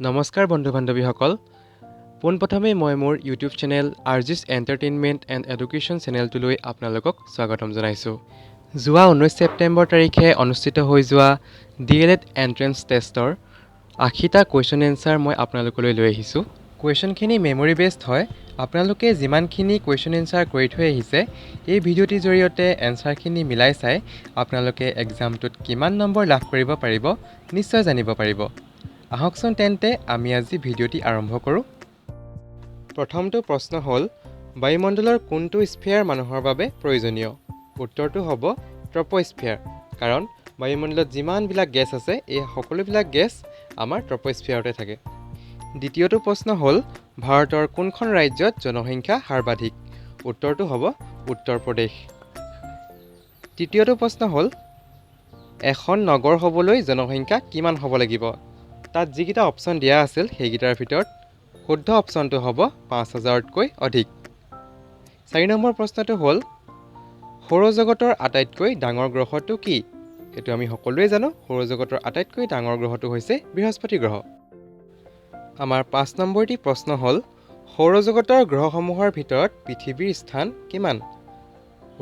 নমস্কাৰ বন্ধু বান্ধৱীসকল পোনপ্ৰথমে মই মোৰ YouTube channel RG's entertainment and education চেনেলটোলৈ আপোনালোকক স্বাগতম জনাইছোঁ। যোৱা 19 ছেপ্টেম্বৰ তাৰিখে অনুষ্ঠিত হৈ যোৱা DLED এণ্ট্ৰেন্স টেষ্টৰ 80টা কুৱেশ্যন এনচাৰ মই আপোনালোকলৈ লৈ আহিছোঁ। কুৱেশ্যনখিনি মেমৰি বেছড হয়। আপোনালোকে যিমানখিনি কুৱেশ্যন এনচাৰ কৰি থৈ আহিছে এই ভিডিঅ'টিৰ জৰিয়তে এনচাৰখিনি মিলাই চাই আপোনালোকে এক্সামটোত কিমান নম্বৰ লাভ কৰিব পাৰিব নিশ্চয় জানিব পাৰিব। আহকচোন তেন্তে আমি আজি ভিডিঅ'টি আৰম্ভ কৰোঁ। প্ৰথমটো প্ৰশ্ন হ'ল বায়ুমণ্ডলৰ কোনটো স্ফিয়াৰ মানুহৰ বাবে প্ৰয়োজনীয়? উত্তৰটো হ'ব ট্ৰপ'স্ফিয়াৰ, কাৰণ বায়ুমণ্ডলত যিমানবিলাক গেছ আছে এই সকলোবিলাক গেছ আমাৰ ট্ৰপ'স্ফিয়াৰতে থাকে। দ্বিতীয়টো প্ৰশ্ন হ'ল ভাৰতৰ কোনখন ৰাজ্যত জনসংখ্যা সৰ্বাধিক? উত্তৰটো হ'ব উত্তৰ প্ৰদেশ। তৃতীয়টো প্ৰশ্ন হ'ল এখন নগৰ হ'বলৈ জনসংখ্যা কিমান হ'ব লাগিব? তাত যিকেইটা অপশ্যন দিয়া আছিল সেইকেইটাৰ ভিতৰত শুদ্ধ অপশ্যনটো হ'ব ৫,০০০তকৈ অধিক। ৪ নম্বৰ প্ৰশ্নটো হ'ল সৌৰজগতৰ আটাইতকৈ ডাঙৰ গ্ৰহটো কি? এইটো আমি সকলোৱে জানো, সৌৰজগতৰ আটাইতকৈ ডাঙৰ গ্ৰহটো হৈছে বৃহস্পতি গ্ৰহ। আমাৰ ৫ নম্বৰটি প্ৰশ্ন হ'ল সৌৰজগতৰ গ্ৰহসমূহৰ ভিতৰত পৃথিৱীৰ স্থান কিমান?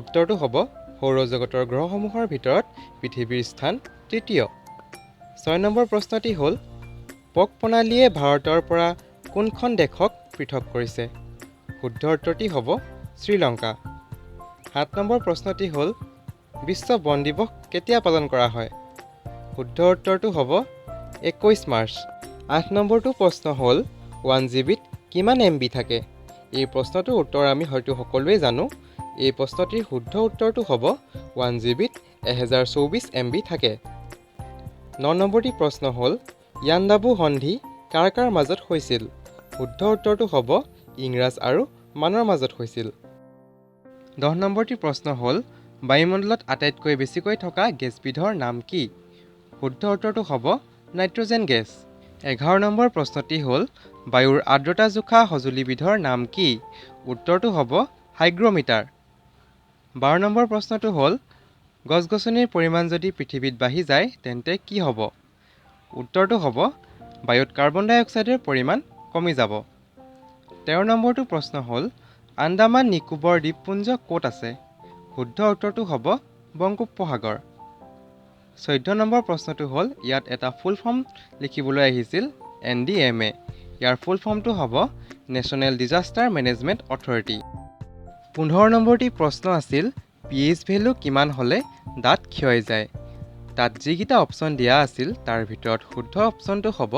উত্তৰটো হ'ব সৌৰজগতৰ গ্ৰহসমূহৰ ভিতৰত পৃথিৱীৰ স্থান তৃতীয়। ৬ নম্বৰ প্ৰশ্নটি হ'ল পক প্ৰণালীয়ে ভাৰতৰ পৰা কোনখন দেশক পৃথক কৰিছে? শুদ্ধ উত্তৰটি হ'ব শ্ৰীলংকা। ৭ নম্বৰ প্ৰশ্নটি হ'ল বিশ্ব বন দিৱস কেতিয়া পালন কৰা হয়? শুদ্ধ উত্তৰটো হ'ব ২১ মাৰ্চ। ৮ নম্বৰটো প্ৰশ্ন হ'ল 1GB কিমান MB থাকে? এই প্ৰশ্নটোৰ উত্তৰ আমি হয়তো সকলোৱে জানো। এই প্ৰশ্নটিৰ শুদ্ধ উত্তৰটো হ'ব 1GB 1024 MB থাকে। ৯ নম্বৰটি প্ৰশ্ন হ'ল ইয়াণ্ডাবু সন্ধি কাৰ কাৰ মাজত হৈছিল? শুদ্ধ উত্তৰটো হ'ব ইংৰাজ আৰু মানৰ মাজত হৈছিল। ১০ নম্বৰটি প্ৰশ্ন হ'ল বায়ুমণ্ডলত আটাইতকৈ বেছিকৈ থকা গেছবিধৰ নাম কি? শুদ্ধ উত্তৰটো হ'ব নাইট্ৰজেন গেছ। ১১ নম্বৰ প্ৰশ্নটি হ'ল বায়ুৰ আৰ্দ্ৰতা জোখা সঁজুলিবিধৰ নাম কি? উত্তৰটো হ'ব হাইগ্ৰমিটাৰ। ১২ নম্বৰ প্ৰশ্নটো হ'ল গছ-গছনিৰ পৰিমাণ যদি পৃথিৱীত বাঢ়ি যায় তেন্তে কি হ'ব? উত্তৰটো হ'ব বায়ুত কাৰ্বন ডাই অক্সাইডৰ পৰিমাণ কমি যাব। ১৩ নম্বৰটো প্ৰশ্ন হ'ল আন্দামান নিকোবৰ দ্বীপপুঞ্জ ক'ত আছে? শুদ্ধ উত্তৰটো হ'ব বংগোপসাগৰ। ১৪ নম্বৰ প্ৰশ্নটো হ'ল ইয়াত এটা ফুল ফৰ্ম লিখিবলৈ আহিছিল NDMA। ইয়াৰ ফুল ফৰ্মটো হ'ব নেশ্যনেল ডিজাষ্টাৰ মেনেজমেণ্ট অথৰিটি। ১৫ নম্বৰটি প্ৰশ্ন আছিল pH ভেলু কিমান হ'লে দাঁত ক্ষয় যায়? তাত যিকেইটা অপশ্যন দিয়া আছিল তাৰ ভিতৰত শুদ্ধ অপশ্যনটো হ'ব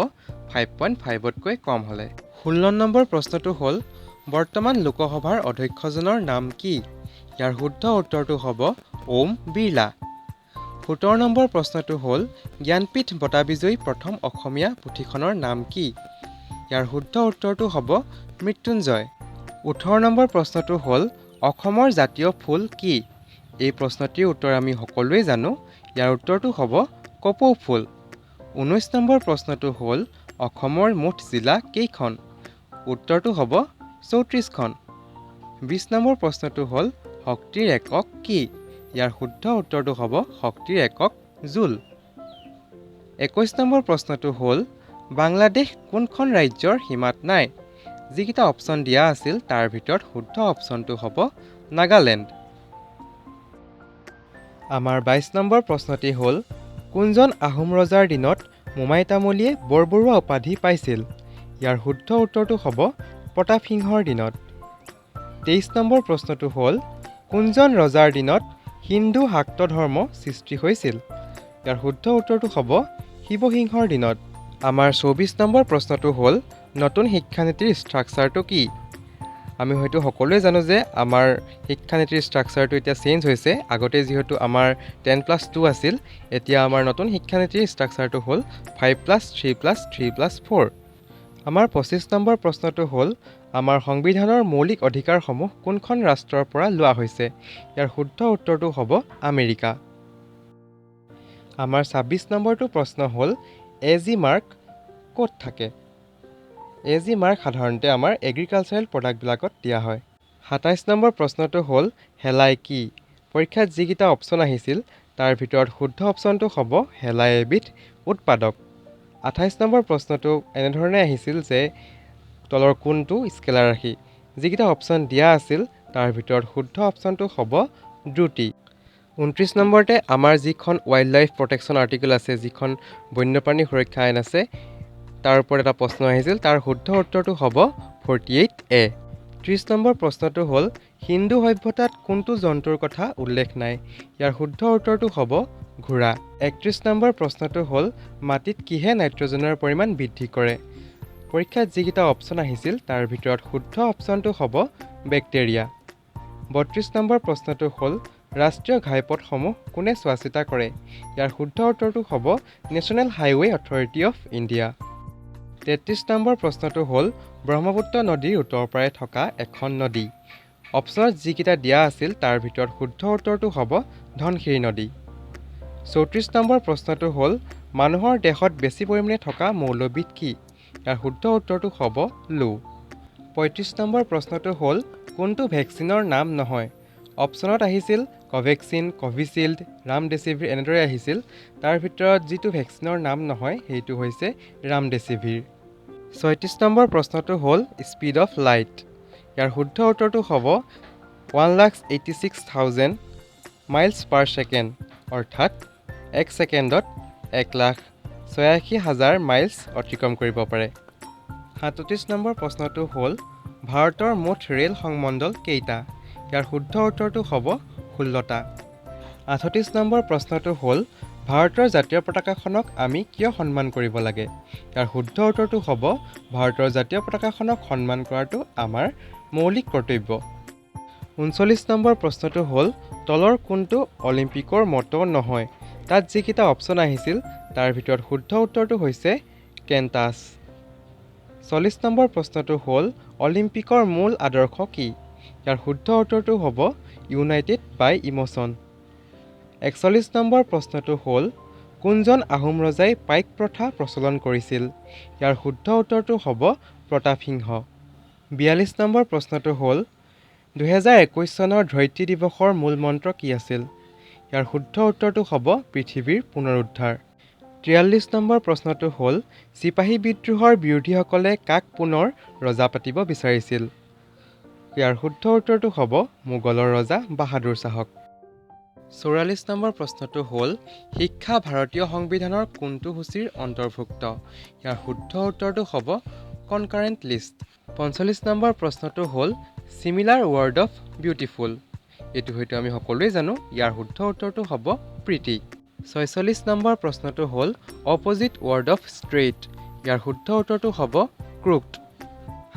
5.5তকৈ কম হ'লে। ১৬ নম্বৰ প্ৰশ্নটো হ'ল বৰ্তমান লোকসভাৰ অধ্যক্ষজনৰ নাম কি? ইয়াৰ শুদ্ধ উত্তৰটো হ'ব ওম বিৰলা। ১৭ নম্বৰ প্ৰশ্নটো হ'ল জ্ঞানপীঠ বঁটা বিজয়ী প্ৰথম অসমীয়া পুথিখনৰ নাম কি? ইয়াৰ শুদ্ধ উত্তৰটো হ'ব মৃত্যুঞ্জয়। ১৮ নম্বৰ প্ৰশ্নটো হ'ল অসমৰ জাতীয় ফুল কি? এই প্ৰশ্নটিৰ উত্তৰ আমি সকলোৱে জানো। ইয়াৰ উত্তৰটো হ'ব কপৌ ফুল। ১৯ নম্বৰ প্ৰশ্নটো হ'ল অসমৰ মুঠ জিলা কেইখন? উত্তৰটো হ'ব ৩৪খন। ২০ নম্বৰ প্ৰশ্নটো হ'ল শক্তিৰ একক কি? ইয়াৰ শুদ্ধ উত্তৰটো হ'ব শক্তিৰ একক জুল। ২১ নম্বৰ প্ৰশ্নটো হ'ল বাংলাদেশ কোনখন ৰাজ্যৰ সীমাত নাই? যিকেইটা অপশ্যন দিয়া আছিল তাৰ ভিতৰত শুদ্ধ অপশ্যনটো হ'ব নাগালেণ্ড। আমাৰ ২২ নম্বৰ প্ৰশ্নটি হ'ল কোনজন আহোম ৰজাৰ দিনত মোমাই তামুলীয়ে বৰবৰুৱা উপাধি পাইছিল? ইয়াৰ শুদ্ধ উত্তৰটো হ'ব প্ৰতাপ সিংহৰ দিনত। ২৩ নম্বৰ প্ৰশ্নটো হ'ল কোনজন ৰজাৰ দিনত হিন্দু শাক্ত ধৰ্ম সৃষ্টি হৈছিল? ইয়াৰ শুদ্ধ উত্তৰটো হ'ব শিৱসিংহৰ দিনত। আমাৰ ২৪ নম্বৰ প্ৰশ্নটো হ'ল নতুন শিক্ষানীতিৰ ষ্ট্ৰাকচাৰটো কি? আমি হয়তো সকলোৱে জানো যে আমাৰ শিক্ষানীতিৰ ষ্ট্ৰাকচাৰটো এতিয়া চেঞ্জ হৈছে। আগতে যিহেতু আমাৰ 10+2 আছিল, এতিয়া আমাৰ নতুন শিক্ষানীতিৰ ষ্ট্ৰাকচাৰটো হ'ল 5+3+3+4। আমাৰ ২৫ নম্বৰ প্ৰশ্নটো হ'ল আমাৰ সংবিধানৰ মৌলিক অধিকাৰসমূহ কোনখন ৰাষ্ট্ৰৰ পৰা লোৱা হৈছে? ইয়াৰ শুদ্ধ উত্তৰটো হ'ব আমেৰিকা। আমাৰ ২৬ নম্বৰটো প্ৰশ্ন হ'ল AG মাৰ্ক ক'ত থাকে? AG মাৰ্ক সাধাৰণতে আমাৰ এগ্ৰিকালচাৰেল প্ৰডাক্টবিলাকত দিয়া হয়। ২৭ নম্বৰ প্ৰশ্নটো হ'ল শেলাই কি? পৰীক্ষাত যিকেইটা অপশ্যন আহিছিল তাৰ ভিতৰত শুদ্ধ অপশ্যনটো হ'ব শেলাই এবিধ উৎপাদক। 28 নম্বৰ প্ৰশ্নটো এনেধৰণে আহিছিল যে তলৰ কোনটো স্কেলাৰ ৰাশি যিকেইটা অপশ্যন দিয়া আছিল তাৰ ভিতৰত শুদ্ধ অপশ্যনটো হ'ব দ্ৰুতি 29 নম্বৰতে আমাৰ যিখন ৱাইল্ড লাইফ প্ৰটেকশ্যন আৰ্টিকেল আছে যিখন বন্যপ্ৰাণী সুৰক্ষা আইন আছে তাৰ ওপৰত এটা প্ৰশ্ন আহিছিল তাৰ শুদ্ধ উত্তৰটো হ'ব 48A 30 নম্বৰ প্ৰশ্নটো হ'ল হিন্দু সভ্যতাত কোনটো জন্তুৰ কথা উল্লেখ নাই ইয়াৰ শুদ্ধ উত্তৰটো হ'ব ঘোঁৰা 31 নম্বৰ প্ৰশ্নটো হ'ল মাটিত কিহে নাইট্ৰজেনৰ পৰিমাণ বৃদ্ধি কৰে পৰীক্ষাত যিকেইটা অপশ্যন আহিছিল তাৰ ভিতৰত শুদ্ধ অপশ্যনটো হ'ব বেক্টেৰিয়া 32 নম্বৰ প্ৰশ্নটো হ'ল ৰাষ্ট্ৰীয় ঘাইপথসমূহ কোনে চোৱা চিতা কৰে ইয়াৰ শুদ্ধ উত্তৰটো হ'ব national highway authority of India 33 number প্ৰশ্নটো হ'ল ব্ৰহ্মপুত্ৰ নদীৰ উত্তৰ পাৰে থকা এখন নদী অপশ্যনত যিকেইটা দিয়া আছিল তাৰ ভিতৰত শুদ্ধ উত্তৰটো হ'ব ধনশিৰি নদী 34 নম্বৰ প্ৰশ্নটো হ'ল মানুহৰ দেহত বেছি পৰিমাণে থকা মৌলবিধ কি ইয়াৰ শুদ্ধ উত্তৰটো হ'ব লো 35 নম্বৰ প্ৰশ্নটো হ'ল কোনটো ভেকচিনৰ নাম নহয় অপশ্যনত আহিছিল কোভেক্সিন কোভিচিল্ড ৰামডেছিভিৰ এনেদৰে আহিছিল তাৰ ভিতৰত যিটো ভেকচিনৰ নাম নহয় সেইটো হৈছে ৰামডেছিভিৰ 36 নম্বৰ প্ৰশ্নটো হ'ল স্পীড অফ লাইট ইয়াৰ শুদ্ধ উত্তৰটো হ'ব 1,86,000 মাইলছ পাৰ ছেকেণ্ড অৰ্থাৎ 1 ছেকেণ্ডত 1,86,000 মাইলছ অতিক্ৰম কৰিব পাৰে 37 নম্বৰ প্ৰশ্নটো হ'ল ভাৰতৰ মুঠ ৰেল সংমণ্ডল কেইটা ইয়াৰ শুদ্ধ উত্তৰটো হ'ব 16টা 38 নম্বৰ প্ৰশ্নটো হ'ল ভাৰতৰ জাতীয় পতাকাখনক আমি কিয় সন্মান কৰিব লাগে ইয়াৰ শুদ্ধ উত্তৰটো হ'ব ভাৰতৰ জাতীয় পতাকাখনক সন্মান কৰাটো আমাৰ মৌলিক কৰ্তব্য 39 নম্বৰ প্ৰশ্নটো হ'ল তলৰ কোনটো অলিম্পিকৰ মটো নহয় তাত যিকেইটা অপশ্যন আহিছিল তাৰ ভিতৰত শুদ্ধ উত্তৰটো হৈছে কেণ্টাছ 40 নম্বৰ প্ৰশ্নটো হ'ল অলিম্পিকৰ মূল আদৰ্শ কি ইয়াৰ শুদ্ধ উত্তৰটো হ'ব ইউনাইটেড বাই ইম'চন 41 নম্বৰ প্ৰশ্নটো হ'ল কোনজন আহোম ৰজাই পাইক প্ৰথা প্ৰচলন কৰিছিল ইয়াৰ শুদ্ধ উত্তৰটো হ'ব প্ৰতাপ সিংহ 42 নম্বৰ প্ৰশ্নটো হ'ল 2021 চনৰ ধৰিত্ৰী দিৱসৰ মূল মন্ত্ৰ কি আছিল ইয়াৰ শুদ্ধ উত্তৰটো হ'ব পৃথিৱীৰ পুনৰুদ্ধাৰ 43 নম্বৰ প্ৰশ্নটো হ'ল চিপাহী বিদ্ৰোহৰ বিৰোধীসকলে কাক পুনৰ ৰজা পাতিব বিচাৰিছিল ইয়াৰ শুদ্ধ উত্তৰটো হ'ব মোগলৰ ৰজা বাহাদুৰ শাহক 44 নম্বৰ প্ৰশ্নটো হ'ল শিক্ষা ভাৰতীয় সংবিধানৰ কোনটো সূচীৰ অন্তৰ্ভুক্ত ইয়াৰ শুদ্ধ উত্তৰটো হ'ব কনকাৰেণ্ট লিষ্ট 45 নম্বৰ প্ৰশ্নটো হ'ল চিমিলাৰ ৱৰ্ড অফ বিউটিফুল এইটো হয়তো আমি সকলোৱে জানো ইয়াৰ শুদ্ধ উত্তৰটো হ'ব প্ৰিটি 46 নম্বৰ প্ৰশ্নটো হ'ল অপজিট ৱৰ্ড অফ ষ্ট্ৰেইট ইয়াৰ শুদ্ধ উত্তৰটো হ'ব ক্ৰুকড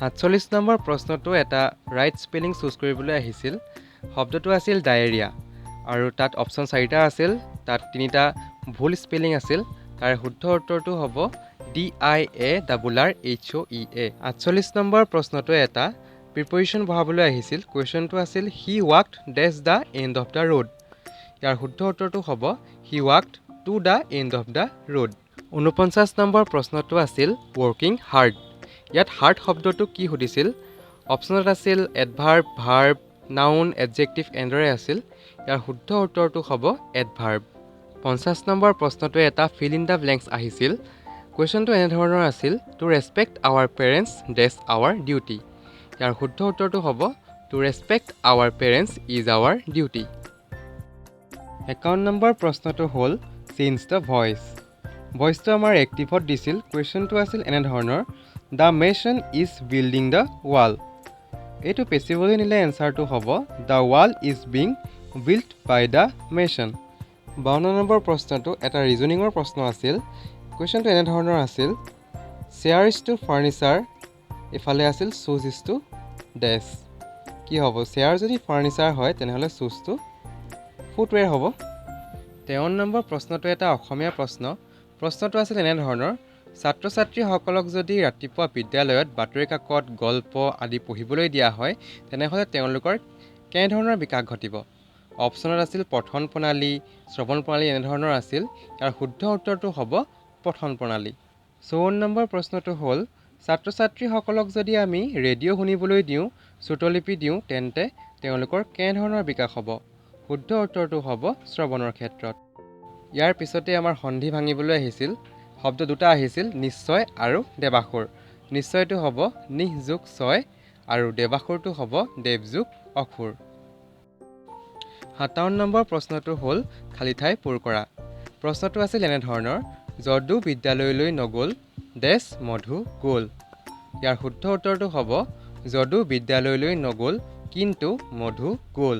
47 নম্বৰ প্ৰশ্নটো এটা ৰাইট স্পেলিং চুজ কৰিবলৈ আহিছিল শব্দটো আছিল ডায়েৰিয়া আৰু তাত অপশ্যন 4টা আছিল তাত 3টা ভুল স্পেলিং আছিল তাৰ শুদ্ধ উত্তৰটো হ'ব DIARRHOEA 48 নম্বৰ প্ৰশ্নটো এটা প্ৰিপজিশ্যন বহাবলৈ আহিছিল কুৱেশ্যনটো আছিল he walked dash the end of the road ইয়াৰ শুদ্ধ উত্তৰটো হ'ব he walked to the end of the road 49 number প্ৰশ্নটো আছিল ৱৰ্কিং হাৰ্ড ইয়াত হাৰ্ড শব্দটো কি সুধিছিল অপশ্যনত আছিল এডভাৰ্ব ভাৰ্ব নাউন এডজেক্টিভ এনেদৰে আছিল ইয়াৰ শুদ্ধ উত্তৰটো হ'ব এডভাৰ্ব 50 নম্বৰ প্ৰশ্নটোৱে এটা ফিল ইন দ্য ব্লেংকছ আহিছিল কুৱেশ্যনটো এনেধৰণৰ আছিল to respect our parents does our duty ইয়াৰ শুদ্ধ উত্তৰটো হ'ব to respect our parents is our duty 51 number প্ৰশ্নটো হ'ল চেঞ্জ দ্য ভইচটো আমাৰ এক্টিভত দিছিল কুৱেশ্যনটো আছিল এনেধৰণৰ the mason is building the wall এইটো পেচিবলৈ নিলে এনচাৰটো হ'ব the wall is being build by the mason 52 number প্ৰশ্নটো এটা ৰিজনিঙৰ প্ৰশ্ন আছিল কুৱেশ্যনটো এনেধৰণৰ আছিল চেয়াৰ ইজ টু ফাৰ্নিচাৰ এফালে আছিল চুজ ইজ টু ডেছ কি হ'ব চেয়াৰ যদি ফাৰ্নিচাৰ হয় তেনেহ'লে চুজটো ফুটৱেৰ হ'ব 53 নম্বৰ প্ৰশ্নটো এটা অসমীয়া প্ৰশ্নটো আছিল এনেধৰণৰ ছাত্ৰ ছাত্ৰীসকলক যদি ৰাতিপুৱা বিদ্যালয়ত বাতৰি কাকত গল্প আদি পঢ়িবলৈ দিয়া হয় তেনেহ'লে তেওঁলোকৰ কেনেধৰণৰ বিকাশ ঘটিব অপশ্যনত আছিল পঠন প্ৰণালী শ্ৰৱণ প্ৰণালী এনেধৰণৰ আছিল ইয়াৰ শুদ্ধ উত্তৰটো হ'ব পঠন প্ৰণালী 54 নম্বৰ প্ৰশ্নটো হ'ল ছাত্ৰ ছাত্ৰীসকলক যদি আমি ৰেডিঅ' শুনিবলৈ দিওঁ শ্ৰুতলিপি দিওঁ তেন্তে তেওঁলোকৰ কেনেধৰণৰ বিকাশ হ'ব শুদ্ধ উত্তৰটো হ'ব শ্ৰৱণৰ ক্ষেত্ৰত ইয়াৰ পিছতে আমাৰ সন্ধি ভাঙিবলৈ আহিছিল শব্দ দুটা আহিছিল নিশ্চয় আৰু দেৱাসুৰ নিশ্চয়টো হ'ব নিহ যোগ ছয় আৰু দেৱাসুৰটো হ'ব দেৱ যোগ অসুৰ 57 নম্বৰ প্ৰশ্নটো হ'ল খালী ঠাই পূৰ কৰা প্ৰশ্নটো আছিল এনেধৰণৰ যদু বিদ্যালয়লৈ নগ'ল ডেছ মধু গ'ল ইয়াৰ শুদ্ধ উত্তৰটো হ'ব যদু বিদ্যালয়লৈ নগ'ল কিন্তু মধু গ'ল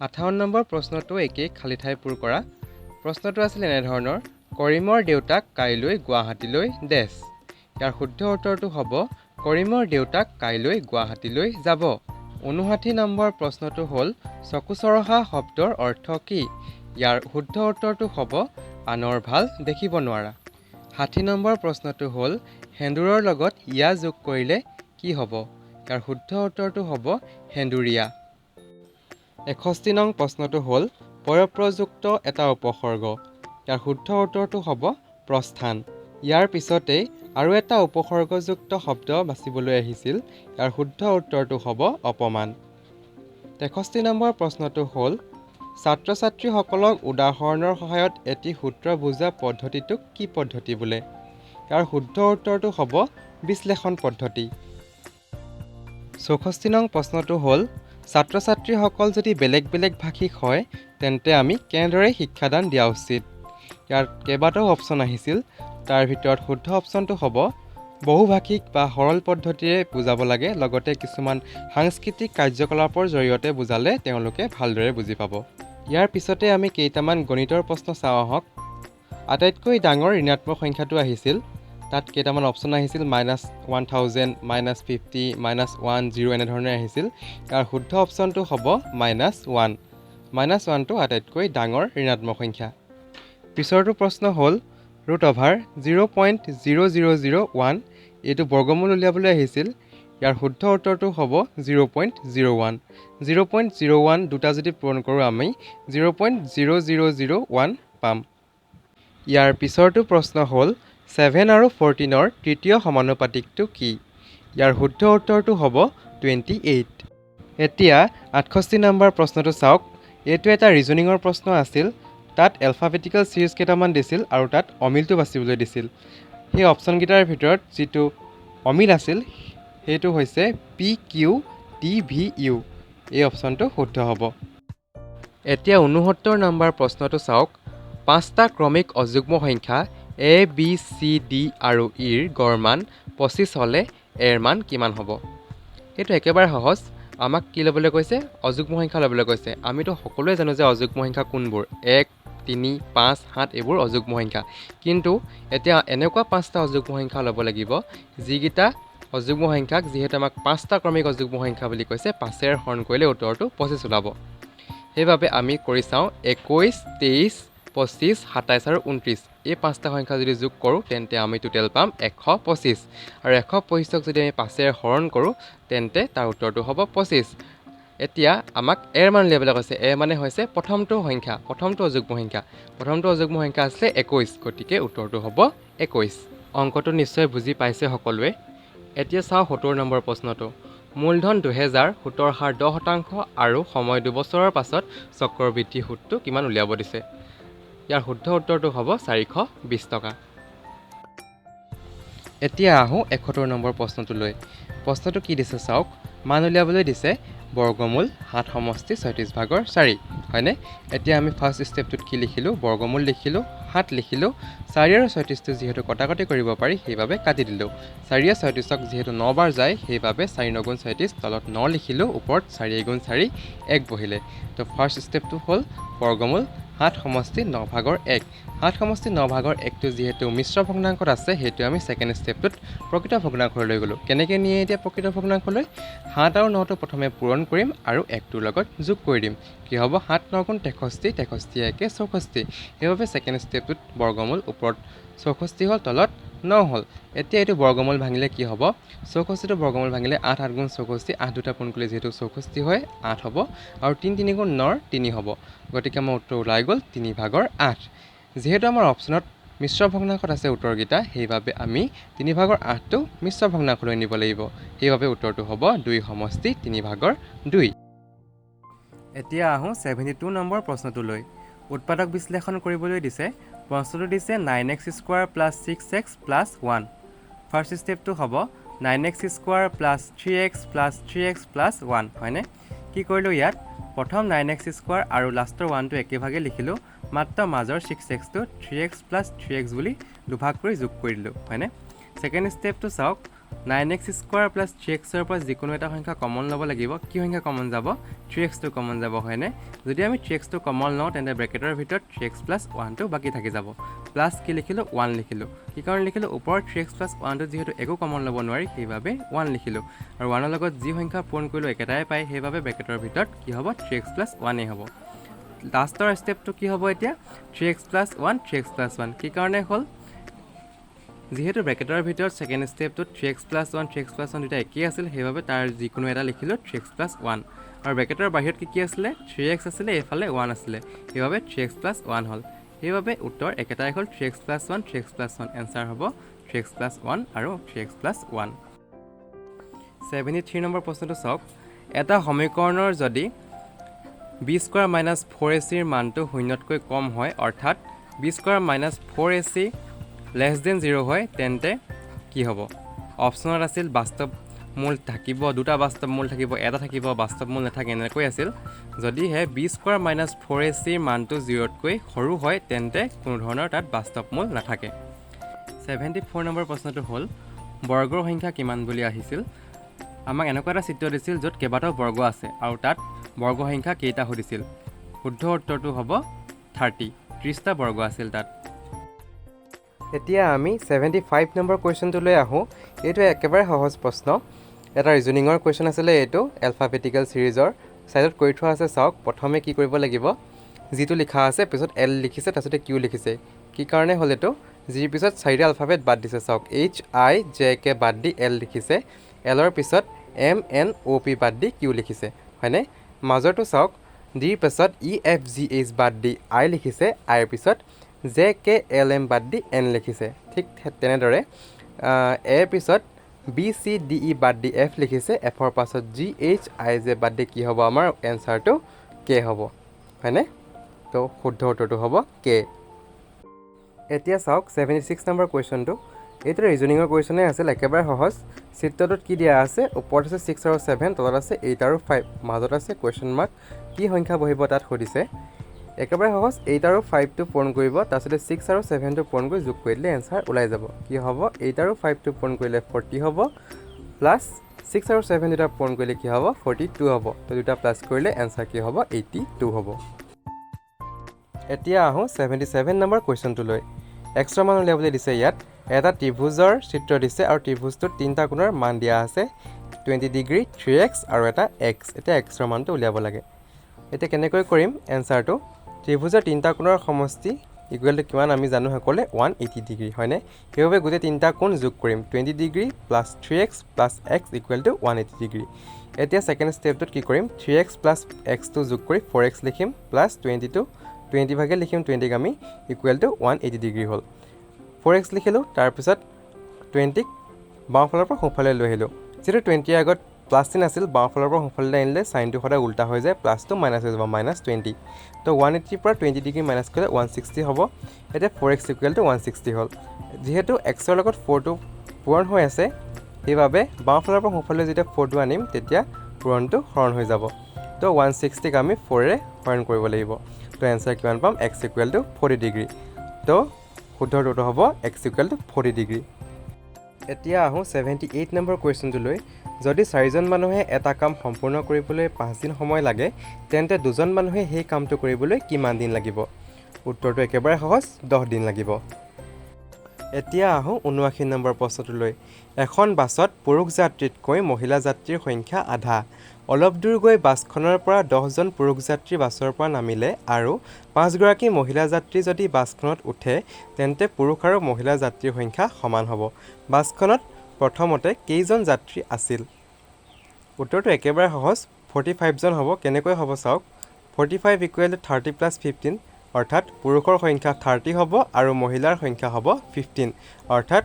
58 নম্বৰ প্ৰশ্নটো একেই খালী ঠাই পূৰ কৰা প্ৰশ্নটো আছিল এনেধৰণৰ কৰিমৰ দেউতাক কাইলৈ গুৱাহাটীলৈ ডেছ ইয়াৰ শুদ্ধ উত্তৰটো হ'ব কৰিমৰ দেউতাক কাইলৈ গুৱাহাটীলৈ যাব 59 নম্বৰ প্ৰশ্নটো হ'ল চকুচৰহা শব্দৰ অৰ্থ কি ইয়াৰ শুদ্ধ উত্তৰটো হ'ব আনৰ ভাল দেখিব নোৱাৰা 60 নম্বৰ প্ৰশ্নটো হ'ল সেন্দুৰৰ লগত ইয়া যোগ কৰিলে কি হ'ব ইয়াৰ শুদ্ধ উত্তৰটো হ'ব সেন্দুৰীয়া 61 নং প্ৰশ্নটো হ'ল পৰপ্ৰযুক্ত এটা উপসৰ্গ ইয়াৰ শুদ্ধ উত্তৰটো হ'ব প্ৰস্থান ইয়াৰ পিছতেই আৰু এটা উপসৰ্গযুক্ত শব্দ বাছিবলৈ আহিছিল ইয়াৰ শুদ্ধ উত্তৰটো হ'ব অপমান 63 নম্বৰ প্ৰশ্নটো হ'ল ছাত্ৰ ছাত্ৰীসকলক উদাহৰণৰ সহায়ত এটি সূত্ৰ বুজোৱা পদ্ধতিটোক কি পদ্ধতি বোলে ইয়াৰ শুদ্ধ উত্তৰটো হ'ব বিশ্লেষণ পদ্ধতি 64 নং প্ৰশ্নটো হ'ল ছাত্ৰ ছাত্ৰীসকল যদি বেলেগ বেলেগ ভাষিক হয় তেন্তে আমি কেনেদৰে শিক্ষাদান দিয়া উচিত ইয়াৰ কেইবাটাও অপশ্যন আহিছিল তাৰ ভিতৰত শুদ্ধ অপশ্যনটো হ'ব বহুভাষিক বা সৰল পদ্ধতিৰে বুজাব লাগে লগতে কিছুমান সাংস্কৃতিক কাৰ্যকলাপৰ জৰিয়তে বুজালে তেওঁলোকে ভালদৰে বুজি পাব ইয়াৰ পিছতে আমি কেইটামান গণিতৰ প্ৰশ্ন চাওঁ আহক আটাইতকৈ ডাঙৰ ঋণাত্মক সংখ্যাটো আহিছিল তাত কেইটামান অপশ্যন আহিছিল -1000 -50 -10 এনেধৰণে আহিছিল ইয়াৰ শুদ্ধ অপশ্যনটো হ'ব -1 -1টো আটাইতকৈ ডাঙৰ ঋণাত্মক সংখ্যা পিছৰটো প্ৰশ্ন হ'ল √0.0001 এইটো বৰ্গমূল উলিয়াবলৈ আহিছিল ইয়াৰ শুদ্ধ উত্তৰটো হ'ব 0.01 0.01 দুটা যদি পূৰণ কৰোঁ আমি 0.0001 পাম ইয়াৰ পিছৰটো প্ৰশ্ন হ'ল 7 আৰু 14ৰ তৃতীয় সমানুপাতিকটো কি ইয়াৰ শুদ্ধ উত্তৰটো হ'ব 28 এতিয়া 68 নম্বৰ প্ৰশ্নটো চাওক এইটো এটা ৰিজনিঙৰ প্ৰশ্ন আছিল তাত এলফাবেটিকেল চিৰিজ কেইটামান দিছিল আৰু তাত অমিলটো বাছিবলৈ দিছিল সেই অপশ্যনকেইটাৰ ভিতৰত যিটো অমিল আছিল সেইটো হৈছে PQTVU এই অপশ্যনটো শুদ্ধ হ'ব এতিয়া 69 নম্বৰ প্ৰশ্নটো চাওক 5টা ক্ৰমিক অযুগ্ম সংখ্যা A B C D আৰু Eৰ গড় মান 25 হ'লে Aৰ মান কিমান হ'ব এইটো একেবাৰে সহজ আমাক কি ল'বলৈ কৈছে অযুগ্ম সংখ্যা ল'বলৈ কৈছে আমিতো সকলোৱে জানো যে অযুগ্ম সংখ্যা কোনবোৰ 1 3 5 7 এইবোৰ অযুগ্ম সংখ্যা কিন্তু এতিয়া এনেকুৱা 5টা অযুগ্ম সংখ্যা ল'ব লাগিব যিকেইটা অযুগ্ম সংখ্যাক যিহেতু আমাক 5টা ক্ৰমিক অযুগ্ম সংখ্যা বুলি কৈছে 5ৰ হৰণ কৰিলে উত্তৰটো 25 ওলাব সেইবাবে আমি কৰি চাওঁ 21 23 25 27 আৰু 29 এই 5টা সংখ্যা যদি যোগ কৰোঁ তেন্তে আমি টোটেল পাম 125 আৰু 125ক যদি আমি 5ৰ হৰণ কৰোঁ তেন্তে তাৰ উত্তৰটো হ'ব 25 এতিয়া আমাক এৰ মান উলিয়াবলৈ কৈছে এ মানে হৈছে প্ৰথমটো অযুগ্ম সংখ্যা আছিলে 21 গতিকে উত্তৰটো হ'ব 21 অংকটো নিশ্চয় বুজি পাইছে সকলোৱে এতিয়া চাওঁ 70 নম্বৰ প্ৰশ্নটো মূলধন 2000 সুতৰ হাৰ 10% আৰু সময় 2 বছৰৰ পাছত চক্ৰবৃদ্ধি সুতটো কিমান উলিয়াব দিছে ইয়াৰ শুদ্ধ উত্তৰটো হ'ব 420 টকা এতিয়া আহোঁ 71 নম্বৰ প্ৰশ্নটোলৈ প্ৰশ্নটো কি দিছে চাওক মান উলিয়াবলৈ দিছে বৰ্গমূল 7 সমষ্টি 36/4 হয়নে এতিয়া আমি ফাৰ্ষ্ট ষ্টেপটোত কি লিখিলোঁ বৰ্গমূল লিখিলোঁ 7 লিখিলোঁ 4 আৰু 36টো যিহেতু কটাকটি কৰিব পাৰি সেইবাবে কাটি দিলোঁ 4 আৰু 36ক যিহেতু 9 বাৰ যায় সেইবাবে 4 9 গুণ 36 তলত 9 লিখিলোঁ ওপৰত 4 গুণ 4 1 বহিলে তো ফাৰ্ষ্ট ষ্টেপটো হ'ল বৰ্গমূল 7 সমষ্টি 9/1 7 সমষ্টি 9/1টো যিহেতু মিশ্ৰ ভগ্নাংকত আছে সেইটো আমি ছেকেণ্ড ষ্টেপটোত প্ৰকৃত ভগ্নাংশলৈ গ'লোঁ কেনেকৈ নিয়ে এতিয়া প্ৰকৃত ভগ্নাংশলৈ 7 আৰু 9টো প্ৰথমে পূৰণ কৰিম আৰু 1টোৰ লগত যোগ কৰি দিম কি হ'ব 7 9 গুণ 63 63 1 64 সেইবাবে ছেকেণ্ড ষ্টেপটোত বৰ্গমূল ওপৰত 64 হ'ল তলত 9 হ'ল এতিয়া এইটো বৰ্গমূল ভাঙিলে কি হ'ব 64টো বৰ্গমূল ভাঙিলে 8 8 গুণ 64 8 দুটা পূৰণ কৰিলে যিহেতু 64 হয় 8 হ'ব আৰু 3 3 গুণ 9 3 হ'ব গতিকে আমাৰ উত্তৰ ওলাই গ'ল 3/8 যিহেতু আমাৰ অপশ্যনত মিশ্ৰ ভগ্নাংশত আছে উত্তৰকেইটা সেইবাবে আমি 3/8টো মিশ্ৰ ভগ্নাংশলৈ নিব লাগিব সেইবাবে উত্তৰটো হ'ব 2 সমষ্টি 3/2 এতিয়া আহোঁ 72 নম্বৰ প্ৰশ্নটোলৈ উৎপাদক বিশ্লেষণ কৰিবলৈ দিছে প্ৰশ্নটো দিছে 9x square plus 6x plus 1 first ষ্টেপটো হ'ব 9x square plus 3x plus 3x plus 1 হয়নে কি কৰিলোঁ ইয়াত প্ৰথম 9x স্কুৱাৰ আৰু লাষ্টৰ 1টো একেভাগে লিখিলোঁ মাত্ৰ মাজৰ 6xটো 3x প্লাছ 3x বুলি দুভাগ কৰি যোগ কৰি দিলোঁ হয়নে ছেকেণ্ড ষ্টেপটো চাওক 9x স্কুৱাৰ প্লাছ 3xৰ পৰা যিকোনো এটা সংখ্যা কমন ল'ব লাগিব কি সংখ্যা কমন যাব 3xটো কমন যাব হয়নে যদি আমি 3xটো কমন লওঁ তেন্তে ব্ৰেকেটৰ ভিতৰত 3x প্লাছ 1টো বাকী থাকি যাব প্লাছ কি লিখিলোঁ 1 লিখিলোঁ কি কাৰণ লিখিলোঁ ওপৰত 3x প্লাছ 1টো যিহেতু একো কমন ল'ব নোৱাৰি সেইবাবে 1 লিখিলোঁ আৰু 1ৰ লগত যি সংখ্যা পূৰণ কৰিলোঁ একেটাই পায় সেইবাবে ব্ৰেকেটৰ ভিতৰত কি হ'ব 3x প্লাছ 1 হ'ব লাষ্টৰ ষ্টেপটো কি হ'ব এতিয়া 3x প্লাছ 1 3x প্লাছ 1 কি কাৰণে হ'ল যিহেতু ব্ৰেকেটৰ ভিতৰত second ষ্টেপটোত 3x plus 1 3x plus 1 দুটা একেই আছিল সেইবাবে তাৰ যিকোনো এটা লিখিলোঁ 3x প্লাছ 1 আৰু ব্ৰেকেটৰ বাহিৰত কি আছিলে 3x আছিলে এইফালে 1 আছিলে সেইবাবে 3x প্লাছ 1 হ'ল সেইবাবে উত্তৰ একেটাই হ'ল 3x plus 1 3x plus 1 answer হ'ব 3x প্লাছ 1 আৰু 3x প্লাছ 1 73 নম্বৰ প্ৰশ্নটো চাওক এটা সমীকৰণৰ যদি b স্কোৱাৰ মাইনাছ 4ac ৰ মানটো শূন্যতকৈ কম হয় অৰ্থাৎ b square minus 4ac less than 0 হয় তেন্তে কি হ'ব অপশ্যনত আছিল বাস্তৱ মূল থাকিব দুটা বাস্তৱ মূল থাকিব এটা থাকিব বাস্তৱ মূল নাথাকে এনেকৈ আছিল যদিহে b স্কোৱাৰ মাইনাছ 4ac ৰ মানটো 0তকৈ সৰু হয় তেন্তে কোনো ধৰণৰ তাত বাস্তৱ মূল নাথাকে 74 নম্বৰ প্ৰশ্নটো হ'ল বৰ্গৰ সংখ্যা কিমান বুলি আহিছিল আমাক এনেকুৱা এটা চিত্ৰ দিছিল য'ত কেইবাটাও বৰ্গ আছে আৰু তাত বৰ্গ সংখ্যা কেইটা সুধিছিল শুদ্ধ উত্তৰটো হ'ব 30টা বৰ্গ আছিল তাত এতিয়া আমি 75 নম্বৰ কুৱেশ্যনটোলৈ আহোঁ এইটো একেবাৰে সহজ প্ৰশ্ন এটা ৰিজনিঙৰ কুৱেশ্যন আছিলে এইটো এলফাবেটিকেল ছিৰিজৰ ছাইডত কৰি থোৱা আছে চাওক প্ৰথমে কি কৰিব লাগিব যিটো লিখা আছে পিছত এল লিখিছে তাৰপিছতে কিউ লিখিছে কি কাৰণে হ'ল এইটো জিৰ পিছত চাৰিটা এলফাবেট বাদ দিছে চাওক HIJK বাদ দি এল লিখিছে এলৰ পিছত MNOP বাদ দি কিউ লিখিছে হয়নে মাজৰটো চাওক ডিৰ পিছত EFGH বাদ দি আই লিখিছে আইৰ পিছত JKLM বাদ দি এন লিখিছে ঠিক তেনেদৰে এৰ পিছত BCDE বাদ দি এফ লিখিছে এফৰ পাছত GHIJ বাদ দি কি হ'ব আমাৰ এনচাৰটো কে হ'ব হয়নে তো শুদ্ধ উত্তৰটো হ'ব কে এতিয়া চাওক 76 নম্বৰ কুৱেশ্যনটো এইটো ৰিজনিঙৰ কুৱেশ্যনেই আছিল একেবাৰে সহজ চিত্ৰটোত কি দিয়া আছে ওপৰত আছে 6 আৰু 7 তলত আছে 8 আৰু 5 মাজত আছে কুৱেশ্যন মাৰ্ক কি সংখ্যা বহিব তাত সুধিছে একেবাৰে সহজ 8 আৰু 5টো পূৰণ কৰিব তাৰপিছতে 6 আৰু 7টো পূৰণ কৰি যোগ কৰি দিলে এনচাৰ ওলাই যাব কি হ'ব 8 আৰু 5টো পূৰণ কৰিলে 40 হ'ব প্লাছ 6 আৰু 7 দুটা পূৰণ কৰিলে কি হ'ব 42 হ'ব তো দুটা প্লাছ কৰিলে এনচাৰ কি হ'ব 82 হ'ব এতিয়া আহোঁ 77 নম্বৰ কুৱেশ্যনটোলৈ এক্সট্ৰা মান উলিয়াবলৈ দিছে ইয়াত এটা ত্ৰিভুজৰ চিত্ৰ দিছে আৰু ত্ৰিভুজটোত তিনিটা কোণৰ মান দিয়া আছে 20 ডিগ্ৰী 3x আৰু এটা x এতিয়া এক্সট্ৰা মানটো উলিয়াব লাগে এতিয়া কেনেকৈ কৰিম এনচাৰটো ত্ৰিভুজৰ তিনিটা কোণৰ সমষ্টি ইকুৱেল টু কিমান আমি জানো সকলোৱে 180 ডিগ্ৰী হয়নে সেইবাবে গোটেই তিনিটা কোণ যোগ কৰিম 20 degree plus 3x plus x equal to 180 degree এতিয়া ছেকেণ্ড ষ্টেপটোত কি কৰিম 3x প্লাছ xটো যোগ কৰি 4x লিখিম প্লাছ 20 ভাগে লিখিম 20ক আমি ইকুৱেল টু 180 ডিগ্ৰী হ'ল 4x লিখিলোঁ তাৰপিছত 20ক বাওঁফালৰ পৰা সোঁফালে লৈ আহিলোঁ যিটো 20ৰ আগত প্লাছ চিন আছিল বাওঁফালৰ পৰা সোঁফালে আনিলে চাইনটো সদায় উল্টা হৈ যায় প্লাছটো মাইনাছ হৈ যাব -20 তো 180 পৰা 20 ডিগ্ৰী মাইনাছ কৰিলে 160 হ'ব এতিয়া 4x ইকুৱেল টু 160 হ'ল যিহেতু xৰ লগত 4টো পূৰণ হৈ আছে সেইবাবে বাওঁফালৰ পৰা সোঁফালে যেতিয়া 4টো আনিম তেতিয়া পূৰণটো হৰণ হৈ যাব তো 160ক আমি 4ৰে হৰণ কৰিব লাগিব তো এনচাৰ কিমান পাম x ইকুৱেল টু 40 ডিগ্ৰী তো শুদ্ধ উত্তৰটো হ'ব x ইকুৱেল টু 40 ডিগ্ৰী এতিয়া আহোঁ 78 নম্বৰ কুৱেশ্যনটোলৈ যদি 4জন মানুহে এটা কাম সম্পূৰ্ণ কৰিবলৈ 5 দিন সময় লাগে তেন্তে 2জন মানুহে সেই কামটো কৰিবলৈ কিমান দিন লাগিব উত্তৰটো একেবাৰে সহজ 10 দিন লাগিব এতিয়া আহোঁ 79 নম্বৰ প্ৰশ্নটোলৈ এখন বাছত পুৰুষ যাত্ৰীতকৈ মহিলা যাত্ৰীৰ সংখ্যা আধা অলপ দূৰ গৈ বাছখনৰ পৰা 10জন পুৰুষ যাত্ৰী বাছৰ পৰা নামিলে আৰু 5গৰাকী মহিলা যাত্ৰী যদি বাছখনত উঠে তেন্তে পুৰুষ আৰু মহিলা যাত্ৰীৰ সংখ্যা সমান হ'ব বাছখনত প্ৰথমতে কেইজন যাত্ৰী আছিল উত্তৰটো একেবাৰে সহজ 45জন হ'ব কেনেকৈ হ'ব চাওক 45 ইকুৱেল টু 30 প্লাছ 15 অৰ্থাৎ পুৰুষৰ সংখ্যা 30 হ'ব আৰু মহিলাৰ সংখ্যা হ'ব 15 অৰ্থাৎ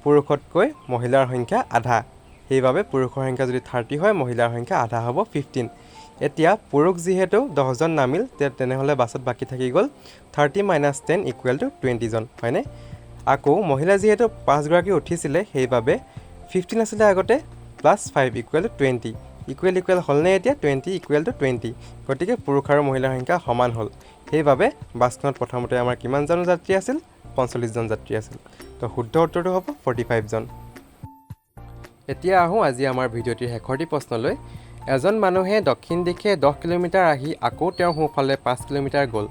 পুৰুষতকৈ মহিলাৰ সংখ্যা আধা সেইবাবে পুৰুষৰ সংখ্যা যদি 30 হয় মহিলাৰ সংখ্যা আধা হ'ব 15 এতিয়া পুৰুষ যিহেতু 10জন নামিল তেনেহ'লে বাছত বাকী থাকি গ'ল 30 - 10 = 20জন হয়নে আকৌ মহিলা যিহেতু 5গৰাকী উঠিছিলে সেইবাবে 15 আছিলে আগতে +5 = 20 ইকুৱেল হ'লনে এতিয়া 20 = 20 গতিকে পুৰুষ আৰু মহিলাৰ সংখ্যা সমান হ'ল সেইবাবে বাছখনত প্ৰথমতে আমাৰ কিমানজন যাত্ৰী আছিল 45জন যাত্ৰী আছিল তো শুদ্ধ উত্তৰটো হ'ব 45জন এতিয়া আহোঁ আজি আমাৰ ভিডিঅ'টিৰ শেষৰটি প্ৰশ্নলৈ এজন মানুহে দক্ষিণ দিশে 10 কিলোমিটাৰ আহি আকৌ তেওঁৰ সোঁফালে 5 কিলোমিটাৰ গ'ল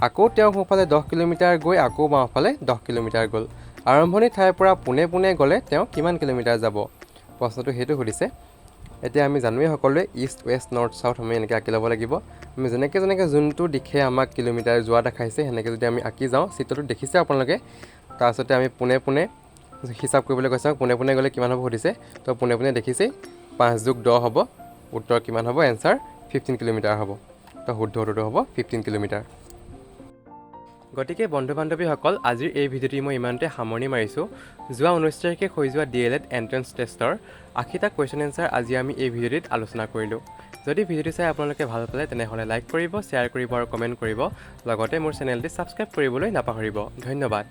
আকৌ তেওঁ সোঁফালে 10 কিলোমিটাৰ গৈ আকৌ বাওঁফালে 10 কিলোমিটাৰ গ'ল আৰম্ভণি ঠাইৰ পৰা পোনে পোনে গ'লে তেওঁ কিমান কিলোমিটাৰ যাব প্ৰশ্নটো সেইটো সুধিছে এতিয়া আমি জানোৱেই সকলোৱে ইষ্ট ৱেষ্ট নৰ্থ চাউথ আমি এনেকৈ আঁকি ল'ব লাগিব আমি যেনেকৈ যোনটো দিশে আমাক কিলোমিটাৰ যোৱা দেখাইছে সেনেকৈ যদি আমি আঁকি যাওঁ চিত্ৰটো দেখিছে আপোনালোকে তাৰপিছতে আমি পোনে পোনে হিচাপ কৰিবলৈ কৈছে পোনে পোনে গ'লে কিমান হ'ব সুধিছে তো পোনে পোনে দেখিছেই 5 + 10 হ'ব উত্তৰ কিমান হ'ব এনচাৰ 15 কিলোমিটাৰ হ'ব তো শুদ্ধ উত্তৰটো হ'ব 15 কিলোমিটাৰ গতিকে বন্ধু বান্ধৱীসকল আজিৰ এই ভিডিঅ'টি মই ইমানতে সামৰণি মাৰিছোঁ যোৱা 19 তাৰিখে হৈ যোৱা DLED এণ্ট্ৰেন্স টেষ্টৰ 80টা কুৱেশ্যন এনচাৰ আজি আমি এই ভিডিঅ'টিত আলোচনা কৰিলোঁ যদি ভিডিঅ'টি চাই আপোনালোকে ভাল পালে তেনেহ'লে লাইক কৰিব শ্বেয়াৰ কৰিব আৰু কমেণ্ট কৰিব লগতে মোৰ চেনেলটি ছাবস্ক্ৰাইব কৰিবলৈ নাপাহৰিব ধন্যবাদ